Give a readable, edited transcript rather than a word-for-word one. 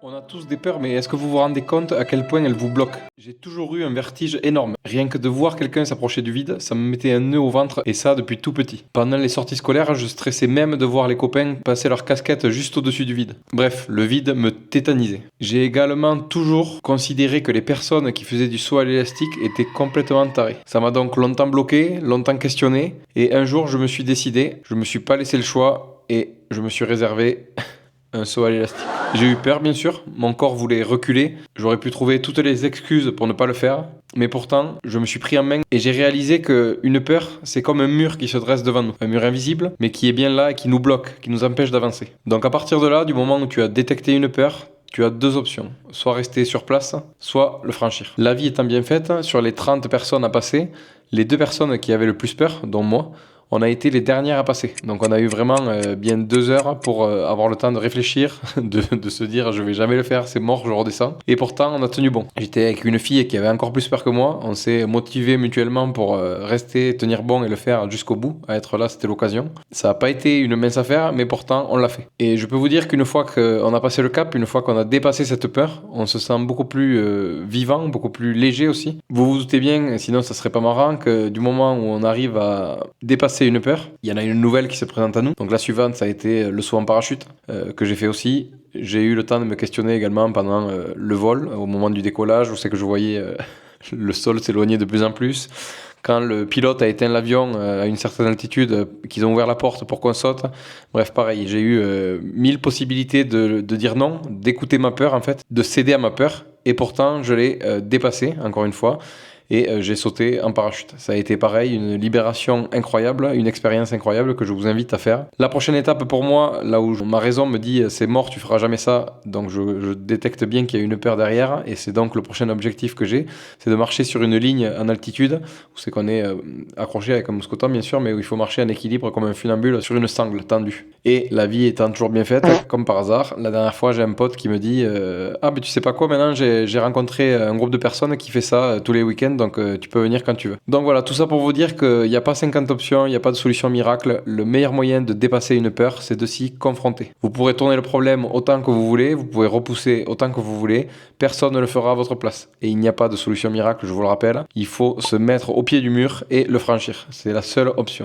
On a tous des peurs, mais est-ce que vous vous rendez compte à quel point elles vous bloquent? J'ai toujours eu un vertige énorme. Rien que de voir quelqu'un s'approcher du vide, ça me mettait un nœud au ventre, et ça depuis tout petit. Pendant les sorties scolaires, je stressais même de voir les copains passer leur casquette juste au-dessus du vide. Bref, le vide me tétanisait. J'ai également toujours considéré que les personnes qui faisaient du saut à l'élastique étaient complètement tarées. Ça m'a donc longtemps bloqué, longtemps questionné, et un jour je me suis décidé, je me suis pas laissé le choix, et je me suis réservé un saut à l'élastique. J'ai eu peur, bien sûr. Mon corps voulait reculer. J'aurais pu trouver toutes les excuses pour ne pas le faire. Mais pourtant, je me suis pris en main et j'ai réalisé qu'une peur, c'est comme un mur qui se dresse devant nous. Un mur invisible, mais qui est bien là et qui nous bloque, qui nous empêche d'avancer. Donc à partir de là, du moment où tu as détecté une peur, tu as deux options. Soit rester sur place, soit le franchir. La vie étant bien faite, sur les 30 personnes à passer, les 2 personnes qui avaient le plus peur, dont moi, on a été les dernières à passer. Donc on a eu vraiment bien 2 heures pour avoir le temps de réfléchir, de se dire je vais jamais le faire, c'est mort, je redescends. Et pourtant on a tenu bon. J'étais avec une fille qui avait encore plus peur que moi. On s'est motivés mutuellement pour rester, tenir bon et le faire jusqu'au bout. À être là, c'était l'occasion. Ça n'a pas été une mince affaire, mais pourtant on l'a fait. Et je peux vous dire qu'une fois qu'on a passé le cap, une fois qu'on a dépassé cette peur, on se sent beaucoup plus vivant, beaucoup plus léger aussi. Vous vous doutez bien, sinon ça serait pas marrant, que du moment où on arrive à dépasser une peur, il y en a une nouvelle qui se présente à nous. Donc la suivante, ça a été le saut en parachute, que j'ai fait aussi. J'ai eu le temps de me questionner également pendant le vol, au moment du décollage, où c'est que je voyais le sol s'éloigner de plus en plus. Quand le pilote a éteint l'avion à une certaine altitude, qu'ils ont ouvert la porte pour qu'on saute. Bref, pareil, j'ai eu 1000 possibilités de dire non, d'écouter ma peur en fait, de céder à ma peur. Et pourtant, je l'ai dépassé, encore une fois. Et j'ai sauté en parachute. Ça a été pareil, une libération incroyable, une expérience incroyable que je vous invite à faire. La prochaine étape pour moi, là où ma raison me dit c'est mort, tu feras jamais ça, donc je détecte bien qu'il y a une peur derrière, et c'est donc le prochain objectif que j'ai, c'est de marcher sur une ligne en altitude, où c'est qu'on est accroché avec un mousqueton bien sûr, mais où il faut marcher en équilibre comme un funambule sur une sangle tendue. Et la vie étant toujours bien faite, comme par hasard, la dernière fois j'ai un pote qui me dit ah mais tu sais pas quoi, maintenant j'ai rencontré un groupe de personnes qui fait ça tous les week-ends, donc tu peux venir quand tu veux. Donc voilà, tout ça pour vous dire qu'il n'y a pas 50 options, il n'y a pas de solution miracle. Le meilleur moyen de dépasser une peur, c'est de s'y confronter. Vous pourrez tourner le problème autant que vous voulez, vous pouvez repousser autant que vous voulez, personne ne le fera à votre place. Et il n'y a pas de solution miracle, je vous le rappelle. Il faut se mettre au pied du mur et le franchir. C'est la seule option.